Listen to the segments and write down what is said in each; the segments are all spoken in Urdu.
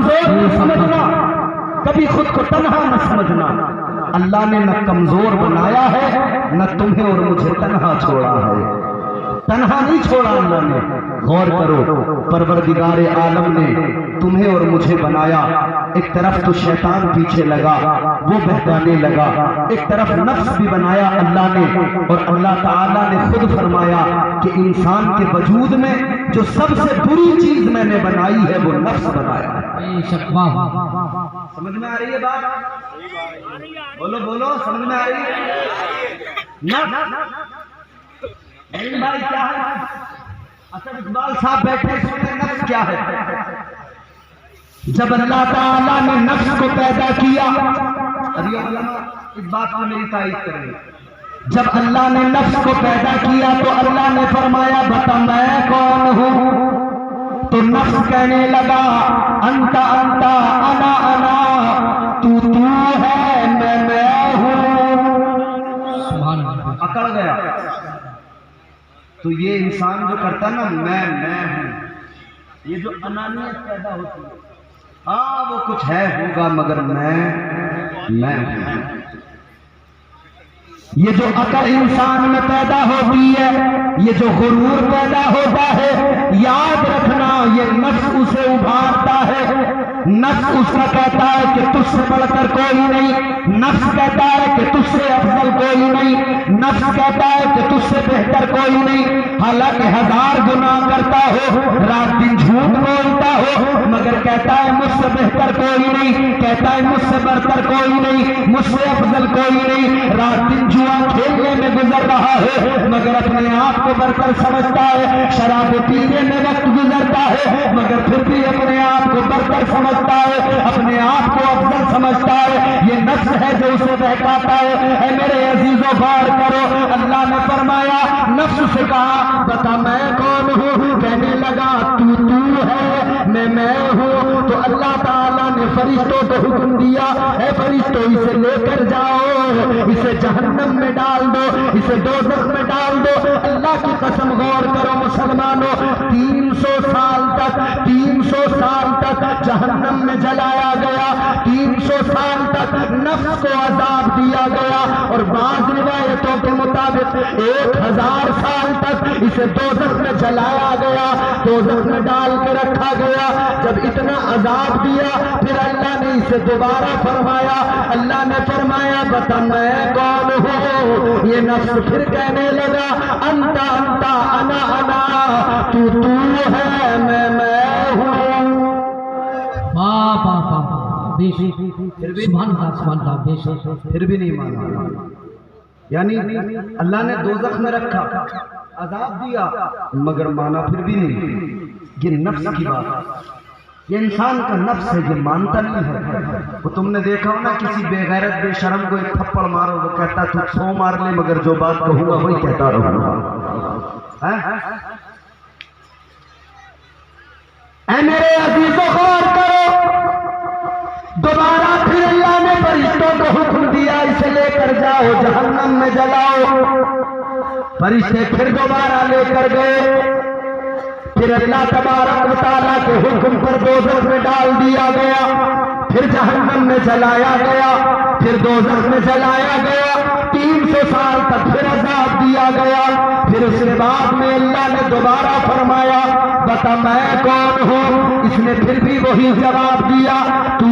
کمزور نہ سمجھنا، کبھی خود کو تنہا نہ سمجھنا۔ اللہ نے نہ کمزور بنایا ہے نہ تمہیں اور مجھے تنہا چھوڑا ہے، تنہا نہیں چھوڑا اللہ نے۔ غور کرو، پروردگار عالم نے تمہیں اور مجھے بنایا، ایک طرف تو شیطان پیچھے لگا، وہ بہکانے لگا، ایک طرف نفس بھی بنایا اللہ نے، اور اللہ تعالیٰ نے خود فرمایا کہ انسان کے وجود میں جو سب سے بری چیز میں نے بنائی ہے وہ نفس بنایا ہے۔ سمجھ میں آ رہی ہے بات؟ بولو بولو، سمجھ میں آ رہی ہے؟ نہیں بھائی، کیا ہے؟ اسد اقبال صاحب بیٹھے سنیں نفس کیا ہے۔ جب اللہ تعالیٰ نے نفس کو پیدا کیا، ابھی علماء اس بات میں میری تائید کریں، جب اللہ نے نفس کو پیدا کیا تو اللہ نے فرمایا بتا میں کون ہوں؟ تو نفس کہنے لگا انت انت انا انا، تو ہے میں ہوں۔ اکڑ گیا۔ تو یہ انسان جو کرتا ہے نا میں ہوں، یہ جو انانیت پیدا ہوتی ہے، ہاں وہ کچھ ہے ہوگا مگر میں ہوں۔ یہ جو عقل انسان میں پیدا ہوتی ہے، یہ جو غرور پیدا ہوتا ہے، یاد رکھنا یہ نفس اسے ابھارتا ہے۔ نفس اس کا کہتا ہے کہ تجھ سے بڑھ کر کوئی نہیں، نفس کہتا ہے کہ تجھ سے افضل کوئی نہیں، نفس کہتا ہے کہ تجھ سے بہتر کوئی نہیں۔ حالانکہ ہزار گناہ کرتا ہو، رات دن جھوٹ بولتا ہو، مگر کہتا ہے مجھ سے بہتر کوئی نہیں، کہتا ہے مجھ سے برتر کوئی نہیں، مجھ سے افضل کوئی نہیں۔ رات دن جوا کھیلنے میں گزر رہا ہے مگر اپنے آپ کو برتر سمجھتا ہے، شراب پینے میں وقت گزرتا ہے مگر پھر بھی اپنے آپ کو برتر سمجھتا ہے، اپنے آپ کو افضل سمجھتا ہے۔ یہ نفس ہے جو اسے بہکاتا ہے۔ اے میرے عزیزو غور کرو، اللہ نے فرمایا نفس سے کہا بتا میں کون ہوں؟ کہنے لگا تو ہے میں ہوں۔ تو اللہ تعالیٰ نے فرشتوں کو حکم دیا اے فرشتوں اسے لے کر جاؤ، اسے جہنم میں ڈال دو، اسے دوزخ میں ڈال دو۔ اللہ کی قسم غور کرو مسلمانوں، 300 سال تک جہنم میں جلایا گیا، 300 سال تک نفس کو عذاب دیا گیا، اور بعض روایتوں کے مطابق 1000 سال تک اسے دوزخ میں جلایا گیا، دوزخ میں ڈال کے رکھا گیا۔ جب اتنا عذاب دیا پھر اللہ نے اسے دوبارہ فرمایا، اللہ نے فرمایا بتا میں کون ہوں؟ یہ نفس پھر کہنے لگا انت انت انا انا، تو ہے میں ہوں۔ پھر بھی نہیں مانا، یعنی اللہ نے دوزخ میں رکھا، عذاب دیا مگر مانا پھر بھی نہیں۔ یہ نفس کی بات، یہ انسان کا نفس ہے، یہ مانتا نہیں ہے۔ وہ تم نے دیکھا ہو نا کسی بے غیرت بے شرم کو ایک تھپڑ مارو، وہ کہتا تو 100 مار لے مگر جو بات کہوں گا وہی کہتا رہوں گا۔ اے میرے عزیزو غور کرو، دوبارہ پھر اللہ نے فرشتوں کو حکم دیا اسے لے کر جاؤ جہنم میں جلاؤ۔ فرشتے پھر دوبارہ لے کر گئے، پھر اللہ تبارک و تعالیٰ کے حکم پر دوزخ میں ڈال دیا گیا، پھر جہنم میں جلایا گیا، پھر دوزخ میں جلایا گیا، 300 سال تک پھر عذاب دیا گیا۔ پھر اس کے بعد میں اللہ نے دوبارہ فرمایا بتا میں کون ہوں؟ اس نے پھر بھی وہی جواب دیا تو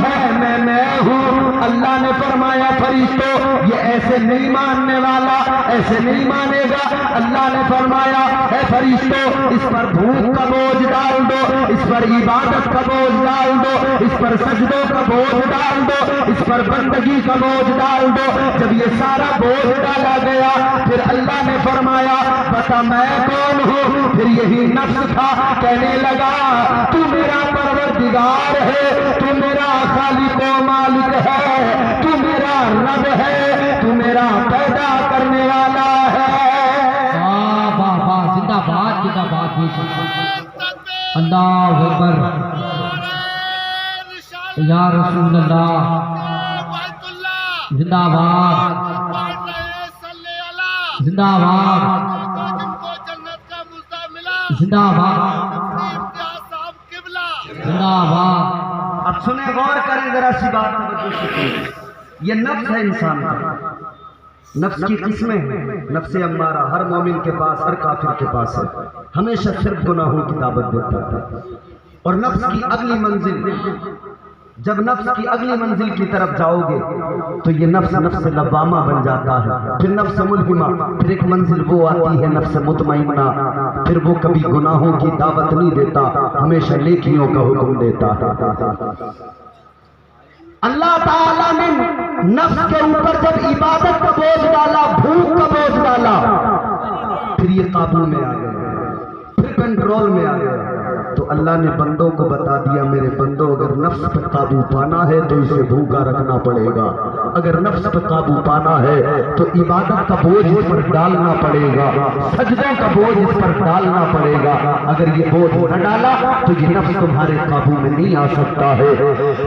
ہے میں ہوں۔ اللہ نے فرمایا فرشتوں یہ ایسے نہیں ماننے والا، ایسے نہیں مانے گا۔ اللہ نے فرمایا اے فرشتوں اس پر بھوک کا بوجھ ڈال دو، اس پر عبادت کا بوجھ ڈال دو، اس پر سجدوں کا بوجھ ڈال دو، اس پر بندگی کا بوجھ ڈال دو۔ جب یہ سارا بوجھ ڈالا گیا پھر اللہ نے فرمایا بتا میں کون ہوں؟ پھر یہی نفس تھا، کہنے لگا تو میرا پروردگار ہے، تو میرا خالق و مالک ہے، تو میرا رب ہے، تو میرا پیدا کرنے والا ہے۔ زندہ باد اللہ اکبر یا رسول اللہ، زندہ باد زندہ باد زندہ باد زندہ باد۔ سنیں غور کریں ذرا سی بات توجہ سے سنیں. یہ نفس ہے انسان کا. نفس کی قسمیں ہیں. نفس امارہ ہر مومن کے پاس، ہر کافر کے پاس ہے. ہمیشہ صرف گناہوں کی دعوت دیتا ہے. اور نفس کی اگلی منزل، جب نفس کی اگلی منزل کی طرف جاؤ گے تو یہ نفس لوامہ بن جاتا ہے. پھر نفس ملہمہ، پھر ایک منزل وہ آتی ہے نفس مطمئنہ. پھر وہ کبھی گناہوں کی دعوت نہیں دیتا، ہمیشہ نیکیوں کا حکم دیتا ہے. اللہ تعالیٰ نے نفس کے اوپر جب عبادت کا بوجھ ڈالا، بھوک کا بوجھ ڈالا، پھر یہ قابو میں آ گیا، پھر کنٹرول میں آ گیا. تو اللہ نے بندوں کو بتا دیا، میرے بندوں اگر نفس پر قابو پانا ہے تو اسے بھوکا رکھنا پڑے گا. اگر نفس پر قابو پانا ہے تو عبادت کا بوجھ اس پر ڈالنا پڑے گا، سجدوں کا بوجھ اس پر ڈالنا پڑے گا. اگر یہ بوجھ نہ ڈالا تو یہ نفس تمہارے قابو میں نہیں آ سکتا ہے.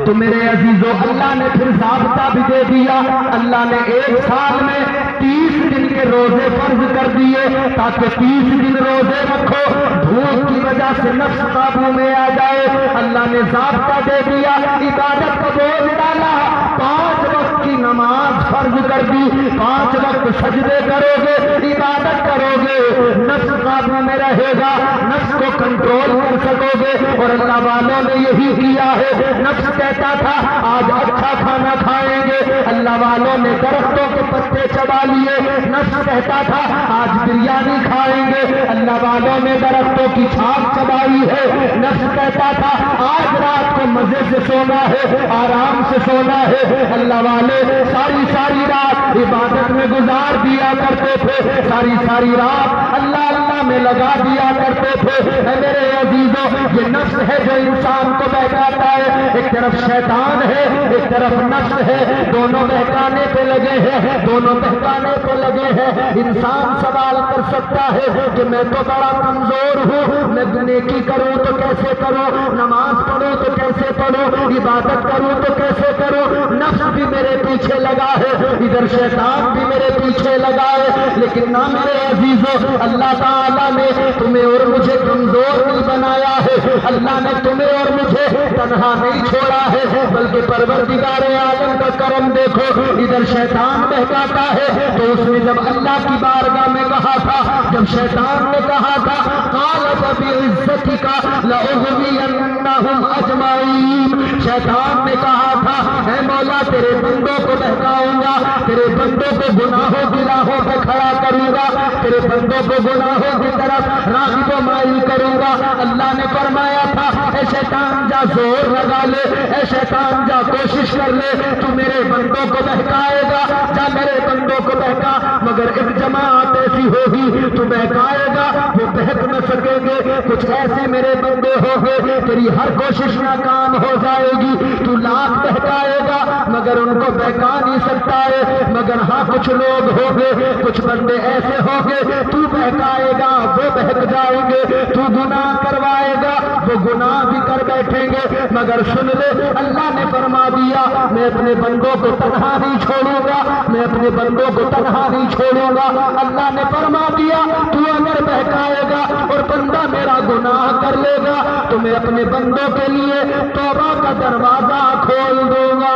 تو میرے عزیزو، اللہ نے پھر ضابطہ بھی دے دیا. اللہ نے 1 سال میں 30 دن کے روزے فرض کر دیے تاکہ 30 دن روزے رکھو، بھوک کی وجہ سے نفس قابو میں آ جائے. اللہ نے ضابطہ دے دیا، عبادت کا بوجھ ڈالا، 5 وقت کی نماز فرض کر دی. 5 وقت سجدے کرو گے، عبادت کرو گے، نفس قابو میں رہے گا، نفس کو کنٹرول کر سکو گے. اور اللہ والوں نے یہی کیا ہے. نفس کہتا تھا آج اچھا کھانا کھائیں گے، اللہ والوں نے درختوں کے پتے چبا لیے. نفس کہتا تھا آج بریانی کھائیں گے، اللہ والوں نے درختوں کی چھاپ چبائی ہے. نفس کہتا تھا آج رات کو مزے سے سونا ہے، آرام سے سونا ہے، اللہ والے ساری رات عبادت میں گزار دیا کرتے تھے، ساری رات اللہ میں لگا دیا کرتے تھے. اے میرے عزیزوں، یہ نفس ہے جو انسان کو بہکاتا ہے. ایک طرف شیطان ہے، ایک طرف نفس ہے، دونوں بہکانے پہ لگے ہیں، دونوں بہکانے پہ لگے ہیں. انسان سوال کر سکتا ہے کہ میں تو بڑا کمزور ہوں، میں نیکی کروں تو کیسے کروں، نماز پڑھوں تو کیسے پڑھوں، عبادت کروں تو کیسے کروں. نفس بھی میرے پیچھے لگا ہے، ادھر شیطان بھی میرے پیچھے لگا ہے. لیکن نہ میرے عزیزوں، اللہ تعالیٰ نے تمہیں اور مجھے کمزور نہیں بنایا ہے. اللہ نے تمہیں اور مجھے تنہا نہیں چھوڑا ہے، بلکہ پروردگار عالم کا کرم دیکھو. ادھر شیطان بہکاتا ہے تو اس نے جب اللہ کی بارگاہ میں کہا تھا، جب شیطان نے کہا تھا قال فبعزتک لأغوینہم اجمعین، شیطان نے کہا تھا اے مولا تیرے بندوں کو بہکاؤں گا، تیرے بندوں کو گناہوں کی راہوں پہ کھڑا کروں گا، تیرے بندوں کو گناہوں کی طرف راغب و مائل کروں گا. اللہ نے فرمایا تھا اے شیطان جا زور لگا لے، اے شیطان جا کوشش کر لے، تو میرے بندوں کو بہکائے گا، جا میرے بندوں کو بہکا. مگر ایک جماعت ایسی ہوگی تو بہکائے گا، وہ بہک نہ سکیں گے. کچھ ایسے میرے بندے ہوں گے تیری ہر کوشش ناکام ہو جائے گی، تو لاکھ بہکائے گا مگر ان کو بہکا نہیں سکتا ہے. مگر ہاں کچھ لوگ ہوں گے، کچھ بندے ایسے ہوں گے تو بہکائے گا وہ بہک جائیں گے، تو گناہ کروائے گا وہ گناہ بھی کر بیٹھیں گے. مگر سن لے، اللہ نے فرما دیا میں اپنے بندوں کو تنہا نہیں چھوڑوں گا، میں اپنے بندوں کو تنہا نہیں چھوڑوں گا. اللہ نے فرما دیا تو اگر بہکائے گا اور بندہ میرا گناہ کر لے گا تو میں اپنے بندوں کے لیے توبہ کا دروازہ کھول دوں گا.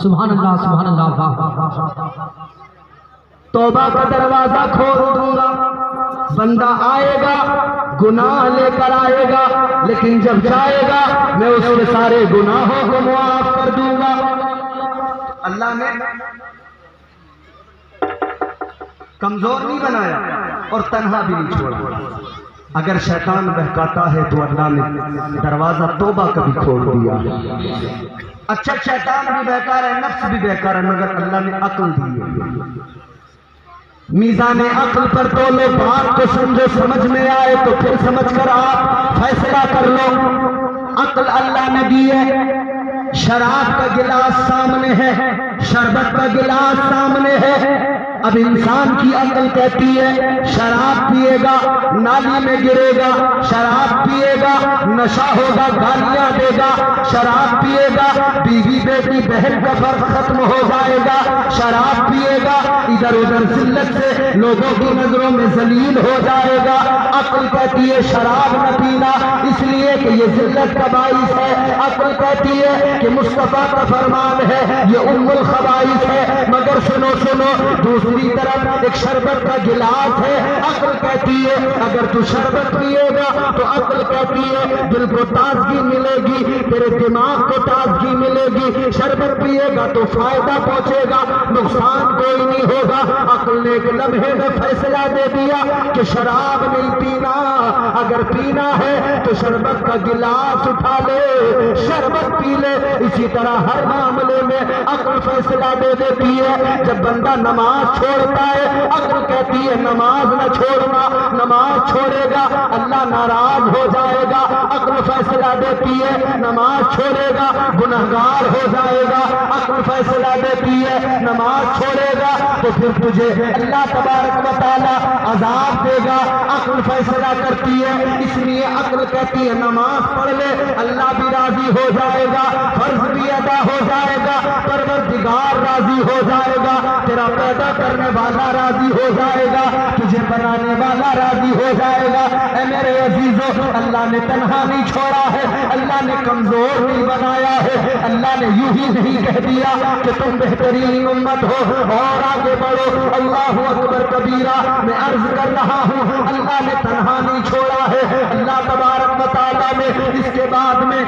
سبحان اللہ. توبہ کا دروازہ کھول دوں گا. بندہ آئے گا گناہ لے کر آئے گا، لیکن جب جائے گا میں اس کے سارے گناہوں کو معاف کر دوں گا. اللہ نے کمزور نہیں بنایا اور تنہا بھی نہیں چھوڑا. اگر شیطان بہکاتا ہے تو اللہ نے دروازہ توبہ کا بھی کھول دیا. اچھا شیطان بھی بہکا رہا ہے، نفس بھی بہکا رہا ہے، مگر اللہ نے عقل دی ہے. میزان عقل پر تولو، بات کو سمجھو، سمجھ میں آئے تو پھر سمجھ کر آپ فیصلہ کر لو. عقل اللہ نے دی ہے. شراب کا گلاس سامنے ہے، شربت کا گلاس سامنے ہے. اب انسان کی عقل کہتی ہے شراب پیے گا نالی میں گرے گا، شراب پیے گا نشہ ہوگا گالیاں دے گا، شراب پیے گا بیوی بیٹی بہن کا فرق ختم ہو جائے گا، شراب پیے گا ادھر ادھر ذلت سے لوگوں کی نظروں میں ذلیل ہو جائے گا. عقل کہتی ہے شراب نہ پینا، اس اس لیے کہ یہ ذلت کا باعث ہے. عقل کہتی ہے کہ مصطفیٰ کا فرمان ہے یہ ام الخبائث ہے. مگر سنو سنو دوسری طرف ایک شربت کا گلاس ہے. عقل کہتی ہے اگر تو شربت پیے گا تو عقل کہتی ہے دل کو تازگی ملے گی, تیرے دماغ کو تازگی ملے گی. شربت پیے گا تو فائدہ پہنچے گا, نقصان کوئی نہیں ہوگا. عقل نے ایک لمحے میں فیصلہ دے دیا کہ شراب نہیں پینا, اگر پینا ہے تو شربت کا گلاس اٹھا لے, شربت پی لے. اسی طرح ہر معاملے میں عقل فیصلہ دے دیتی ہے. جب بندہ نماز چھوڑتا ہے عقل کہتی ہے نماز نہ چھوڑنا, نماز چھوڑے گا اللہ ناراض ہو جائے گا. عقل فیصلہ دیتی ہے نماز چھوڑے گا گنہگار ہو جائے گا. عقل فیصلہ دیتی ہے نماز چھوڑے گا تو پھر تجھے اللہ تبارک و تعالی عذاب دے گا. عقل فیصلہ کرتی ہے, اس لیے عقل کہتی ہے نماز پڑھ لے اللہ بھی راضی ہو جائے گا, فرض بھی ادا ہو جائے گا, پروردگار راضی ہو جائے گا, تیرا پیدا کرنے والا راضی ہو جائے گا, تجھے بنانے والا راضی ہو جائے گا. اے میرے عزیزو, اللہ نے تنہا نہیں چھوڑا ہے, اللہ نے کمزور نہیں بنایا ہے. اللہ نے یوں ہی نہیں کہہ دیا کہ تم بہترین امت ہو اور آگے بڑھو. اللہ اکبر کبیرہ, میں عرض کر رہا ہوں اللہ نے تنہا نہیں چھوڑا ہے. اللہ تبارک و تعالیٰ نے اس کے بعد میں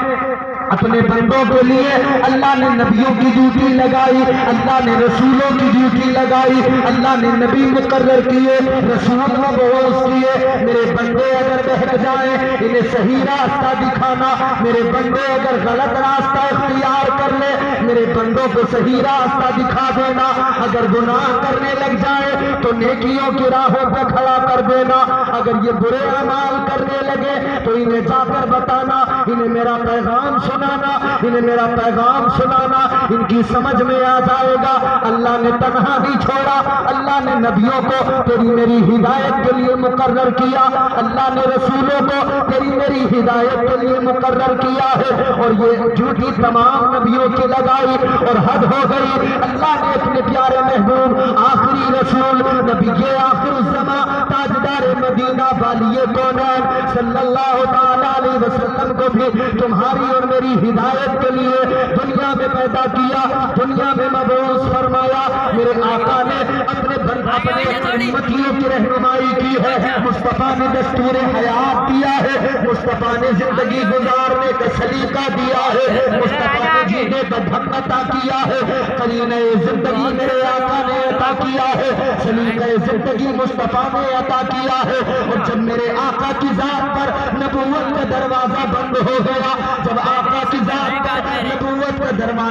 اپنے بندوں کے لیے اللہ نے نبیوں کی ڈیوٹی لگائی, اللہ نے رسولوں کی ڈیوٹی لگائی, اللہ نے نبی مقرر کیے, رسول مبعوث کیے. میرے بندے اگر بہک جائیں انہیں صحیح راستہ دکھانا, میرے بندے اگر غلط راستہ اختیار کر لے میرے بندوں کو صحیح راستہ دکھا دینا. اگر گناہ کرنے لگ جائے تو نیکیوں کی راہوں پہ کھڑا کر دینا. اگر یہ برے اعمال کرنے لگے تو انہیں جا کر بتانا, انہیں میرا پیغام سنانا, انہیں میرا پیغام سنانا, ان کی سمجھ میں آ جائے گا. اللہ نے تنہا نہیں چھوڑا, اللہ نے نبیوں کو تیری میری ہدایت کے لیے مقرر کیا, اللہ نے رسولوں کو تیری میری ہدایت کے لیے مقرر کیا ہے. اور یہ ڈیوٹی تمام نبیوں کی لگائی اور حد ہو گئی. اللہ نے اپنے پیارے محبوب آخری رسول نبی آخر الزمان تاجدار مدینہ والی کونین صلی اللہ تعالی علیہ وسلم کو بھی تمہاری اور میری ہدایت کے لیے دنیا میں پیدا کیا, دنیا میں مبعوث فرمایا. میرے آقا نے اپنے امتیوں کی رہنمائی کی ہے, مصطفیٰ نے دستور حیات دیا ہے, مصطفیٰ نے زندگی گزارنے کا سلیقہ دیا ہے, مصطفیٰ نے جینے کا ڈھنگ عطا کیا ہے, قرینہ زندگی میرے آقا نے عطا کیا ہے, سلیقہ زندگی مصطفیٰ نے عطا کیا ہے. اور جب میرے آقا کی ذات پر نبوت کا دروازہ بند ہو گیا, جب آقا کی ذات پر نبوت کا دروازہ